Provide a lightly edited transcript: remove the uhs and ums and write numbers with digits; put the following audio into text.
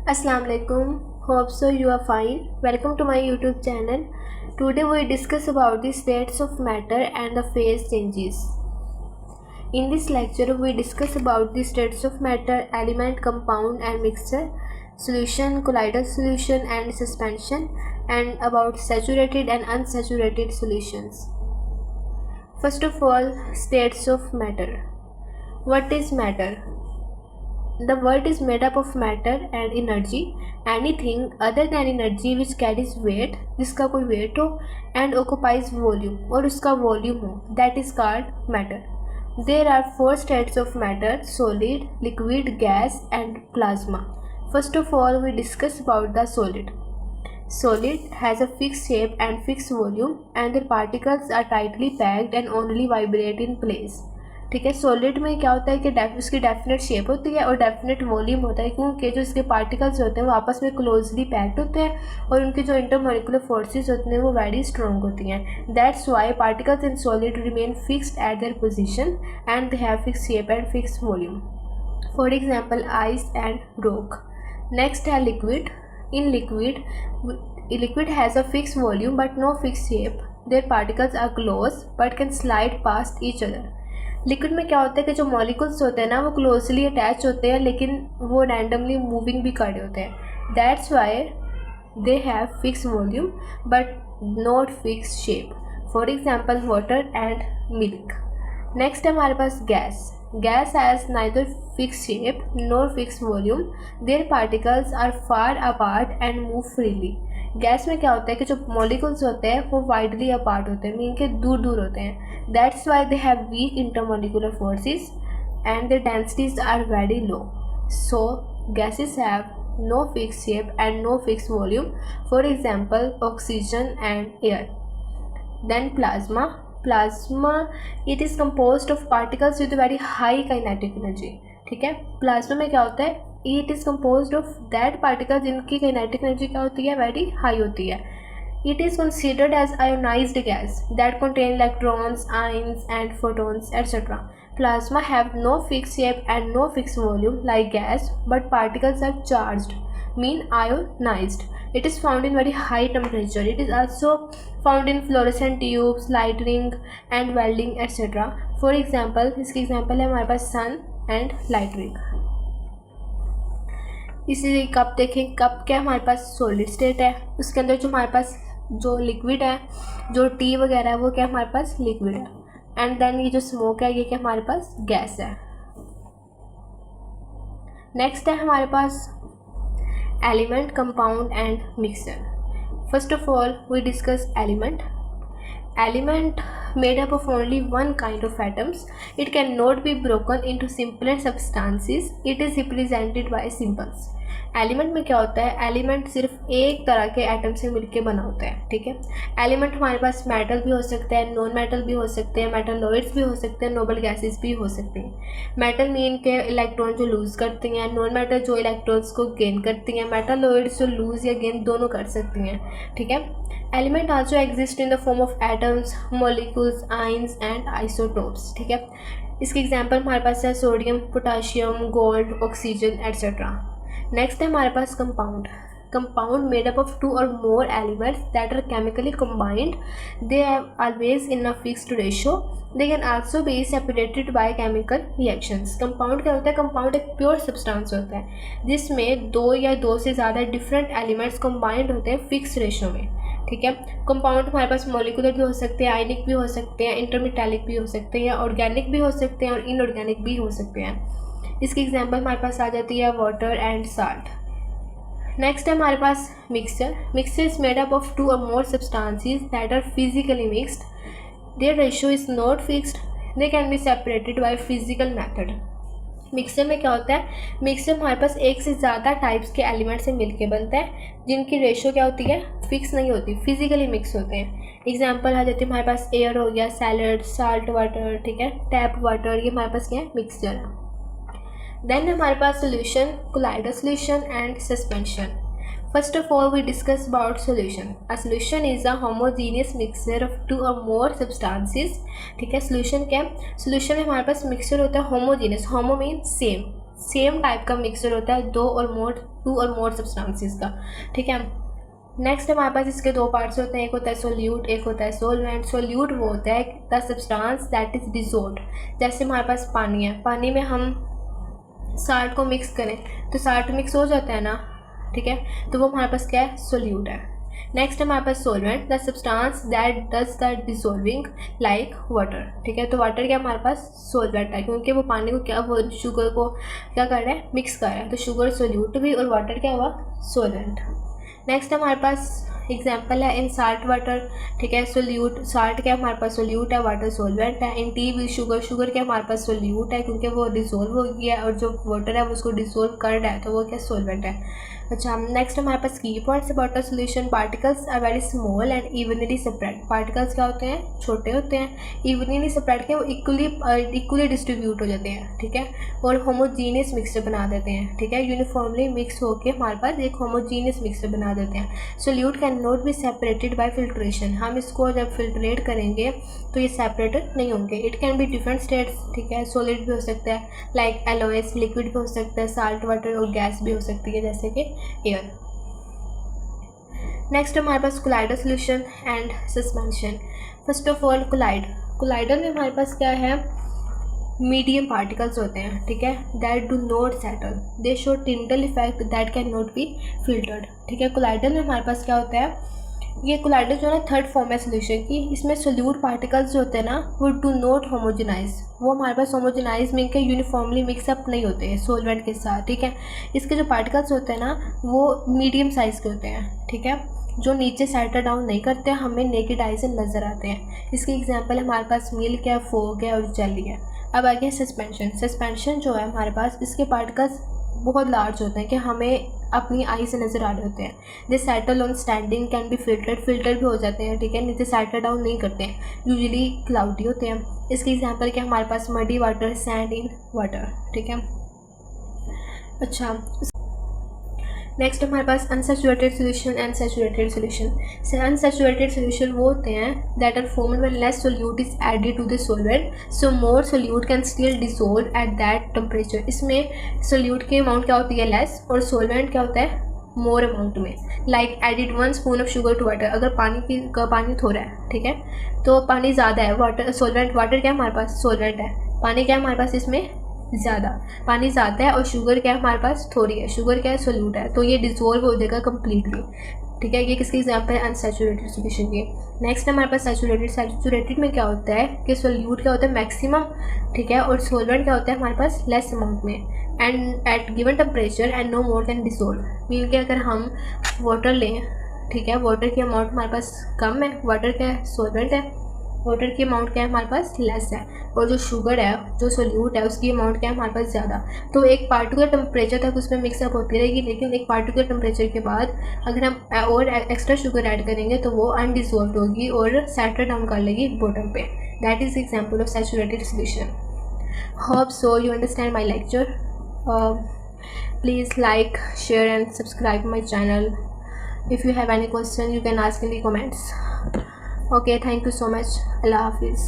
Assalamu alaikum. Hope so you are fine. Welcome to my YouTube channel. Today we discuss about the states of matter and the phase changes. In this lecture we discuss about the states of matter, element, compound and mixture, solution, colloidal solution and suspension, and about saturated and unsaturated solutions. First of all, states of matter. What is matter? The world is made up of matter and energy. Anything other than energy which carries weight, जिसका कोई weight हो, and occupies volume, और उसका volume हो, that is called matter. There are 4 states of matter: solid, liquid, gas and plasma. First of all, we discuss about the solid. Solid has a fixed shape and fixed volume, and the particles are tightly packed and only vibrate in place. ठीक है. Solid में क्या होता है कि उसकी definite shape होती है और डेफिनेट वॉल्यूम होता है, क्योंकि जो इसके पार्टिकल्स होते हैं वो आपस में क्लोजली पैक्ड होते हैं और उनकी जो इंटरमोलिकुलर फोर्सेस होती हैं वो वेरी स्ट्रॉन्ग होती हैं. That's why particles in solid remain fixed at their position and they have fix shape and fix volume. For example ice and rock. Next है liquid. In liquid has a fix volume but no fix shape. Their particles are close but can slide past each other. Liquid में क्या होता है कि जो molecules होते हैं ना वो क्लोजली अटैच होते हैं, लेकिन वो रैंडमली मूविंग भी कर रहे होते हैं. That's why they have fix volume but not fix shape. For example water and milk. Next है हमारे पास gas. Gas has neither fix shape nor fix volume. Their particles are far apart and move freely. Gas में क्या होता है कि जो molecules होते हैं वो वाइडली अपार्ट होते हैं, मीन के दूर दूर होते हैं. That's why they have weak intermolecular forces and the densities are very low. So gases have no fix shape and no fix volume. For example oxygen and air. Then plasma. Plasma it is composed of particles with very high kinetic energy. ठीक है. Plasma में क्या होता है, it is compose of that particle जिनकी kinetic energy क्या होती है, वेरी हाई होती है. It is considered as ionized gas that contain electrons, ions and photons etcetera. Plasma have no fix shape and no fix volume like gas, but particles are charged, mean ionized. It is found in very high temperature. It is also found in fluorescent tubes, lightning and welding etc. For example, इसकी example है हमारे पास sun and lightning. इसी cup देखें. Cup क्या हमारे पास solid state है, उसके अंदर जो हमारे पास जो लिक्विड है, जो टी वगैरह है वो क्या हमारे पास लिक्विड है. एंड देन ये जो स्मोक है ये क्या हमारे पास गैस है. नेक्स्ट है हमारे पास element, compound and mixture. First of all, we discuss element. Element made up of only one kind of atoms. It cannot be broken into simpler substances. It is represented by symbols. Element में क्या होता है, element सिर्फ एक तरह के atom से मिलके बना होता है. ठीक है. एलिमेंट हमारे पास मेटल भी हो सकते हैं, नॉन मेटल भी हो सकते हैं, मेटलॉइड्स भी हो सकते हैं, नोबल गैसेस भी हो सकते हैं. मेटल मीन के इलेक्ट्रॉन जो लूज़ करती हैं, नॉन मेटल जो इलेक्ट्रॉन्स को गेन करती हैं, मेटलॉइड्स जो लूज़ या गेन दोनों कर सकती हैं. ठीक है. Element also exist in the form of atoms, molecules, ions and isotopes. ठीक है. इसके एग्जाम्पल हमारे पास है sodium, potassium, gold, oxygen etcetera. Next है हमारे पास compound. Compound made up of 2 or more elements that are chemically combined. They are always in a fixed ratio. They can also be separated by chemical reactions. Compound क्या होता है, compound एक pure substance होता है जिसमें 2 या 2 से ज़्यादा डिफरेंट एलिमेंट्स कंबाइंड होते हैं फिक्स रेशो में. ठीक है. कंपाउंड हमारे पास मॉलिकुलर भी हो सकते हैं, आयनिक भी हो सकते हैं, इंटरमेटालिक भी हो सकते हैं, ऑर्गेनिक भी हो सकते हैं और इनऑर्गेनिक भी हो सकते हैं. इसकी एग्जांपल हमारे पास आ जाती है वाटर एंड साल्ट. नेक्स्ट है हमारे पास mixture. Mixture is made up of 2 or more substances that are physically mixed. Their ratio is not fixed. They can be separated by physical method. Mixture में क्या होता है, मिक्सचर हमारे पास एक से ज़्यादा टाइप्स के एलिमेंट से मिलके बनता है जिनकी रेशो क्या होती है, फिक्स नहीं होती, फिजिकली मिक्स होते हैं. एग्जांपल आ जाती है हमारे पास एयर हो गया, सैलड, साल्ट वाटर. ठीक है. टैप वाटर, ये हमारे पास क्या है, मिक्सचर है. देन हमारे पास solution, colloidal solution and suspension. First of all we discuss about solution. A solution is a homogeneous mixture of 2 or more substances. ठीक है. सोल्यूशन क्या है, सोल्यूशन में हमारे पास मिक्सचर होता है homogeneous. Homo mean same, same type का मिक्सचर होता है टू और मोर सब्सटेंसेस का, ठीक है। नेक्स्ट हमारे पास इसके दो पार्ट्स होते हैं, एक होता है सोल्यूट, एक होता है सोलवेंट। सोल्यूट वो होता है the substance that is dissolved. जैसे हमारे पास पानी है, पानी में हम साल्ट को मिक्स करें तो साल्ट मिक्स हो जाता है ना, ठीक है, तो वो हमारे पास क्या है, सोल्यूट है। नेक्स्ट हमारे पास solvent, the substance that does the dissolving like water, ठीक है। तो वाटर क्या हमारे पास सोलवेंट है, क्योंकि वो पानी को क्या, वो शुगर को क्या कर रहा है, मिक्स कर रहा है। तो शुगर सोल्यूट भी और वाटर क्या हुआ, सोलवेंट। नेक्स्ट हमारे पास एग्जाम्पल है इन साल्ट वाटर, ठीक है। सोल्यूट, साल्ट क्या हमारे पास सोल्यूट है, वाटर सोलवेंट है। इन टी विद शुगर, शुगर क्या हमारे पास सोल्यूट है क्योंकि वो डिसॉल्व हो गया है, और जो वाटर है वो उसको डिसॉल्व कर रहा है, तो वो क्या सोलवेंट है। अच्छा, नेक्स्ट हमारे पास key points about a solution. Particles are very small and evenly separate. Particles क्या होते हैं, छोटे होते हैं, इवनली सेपरेट के वो इक्वली डिस्ट्रीब्यूट हो जाते हैं, ठीक है, और होमोजीनियस मिक्सचर बना देते हैं, ठीक है। यूनिफॉर्मली मिक्स होकर हमारे पास एक होमोजीनियस मिक्सचर बना देते हैं। Solute can not be separated by filtration. हम इसको जब फिल्ट्रेट करेंगे तो ये सेपरेटेड नहीं होंगे। It can be different states, ठीक है। सॉलिड भी हो सकता है लाइक एलोएस, लिक्विड भी हो सकता है साल्ट वाटर, और गैस भी हो सकती है जैसे कि एयर। नेक्स्ट हमारे पास colloidal solution and suspension. First of all colloidal में हमारे पास क्या है, मीडियम पार्टिकल्स होते हैं, ठीक है, that do not settle, they show Tyndall effect that can not be filtered, ठीक है। कोलाइडल में हमारे पास क्या होता है, ये कोलाइडल जो है ना थर्ड फॉर्म है सोल्यूशन की। इसमें सोल्यूट पार्टिकल्स जो होते हैं ना वो डू नॉट होमोजेनाइज, वो हमारे पास होमोजेनाइज में के यूनिफॉर्मली मिक्सअप नहीं होते हैं सोलवेंट के साथ, ठीक है। इसके जो पार्टिकल्स होते हैं ना वो मीडियम साइज़ के होते हैं, ठीक है, जो नीचे सेटल डाउन नहीं करते, हमें नेकेड आई से नज़र आते हैं। इसके एग्जांपल हमारे पास मिल्क है, फोग है और जेली है। अब आगे सस्पेंशन। सस्पेंशन जो है हमारे पास, इसके पार्टिकल्स बहुत लार्ज होते हैं कि हमें अपनी आई से नज़र आ रहे होते हैं। They settle on standing, can be filter भी हो जाते हैं, ठीक है, नीचे सेटल डाउन नहीं करते हैं, यूजुअली क्लाउडी होते हैं। इसके एग्जांपल क्या हमारे पास muddy water, sand in water, ठीक है। अच्छा, नेक्स्ट हमारे पास unsaturated solution and saturated solution. Unsaturated solution वो होते हैं that are formed when less solute is added to the solvent, so more solute can still dissolve at that temperature. इसमें solute की अमाउंट क्या होती है, लेस, और सॉल्वेंट क्या होता है, मोर अमाउंट में। Like added 1 spoon of sugar to water. अगर पानी थोड़ा है, ठीक है, तो पानी ज़्यादा है, वाटर सोल्वेंट, वाटर क्या है हमारे पास, सॉल्वेंट है, पानी क्या है हमारे पास इसमें ज़्यादा, पानी ज़्यादा है, और शुगर क्या है हमारे पास थोड़ी है, शुगर क्या है, सोल्यूट है, तो ये डिसॉल्व हो जाएगा कम्प्लीटली, ठीक है। ये किसके एग्जाम्पल है, अनसैचुरेटेड सोल्यूशन के। नेक्स्ट हमारे पास सैचुरेटेड। सैचुरेटेड में क्या होता है कि सोल्यूट क्या होता है मैक्सिमम, ठीक है, और सोल्वेंट क्या होता है हमारे पास लेस अमाउंट में, and at given temperature and no more can dissolve. Mean कि अगर हम वाटर लें, ठीक है, वाटर की अमाउंट हमारे पास कम है, वाटर क्या है, सोल्वेंट है, वाटर की अमाउंट क्या है हमारे पास लेस है, और जो शुगर है, जो सोल्यूट है, उसकी अमाउंट क्या है हमारे पास ज़्यादा। तो एक पार्टिकुलर टेम्परेचर तक उसमें मिक्सअप होती रहेगी, लेकिन एक पार्टिकुलर टेम्परेचर के बाद अगर हम और एक्स्ट्रा शुगर ऐड करेंगे तो वो अनडिसॉल्व्ड होगी और सेटल डाउन कर लेगी बॉटम पे। That is example of saturated solution. Hope so you understand my lecture. Please like, share and subscribe my channel. If you have any question you can ask in the comments. Okay, thank you so much. Allah Hafiz.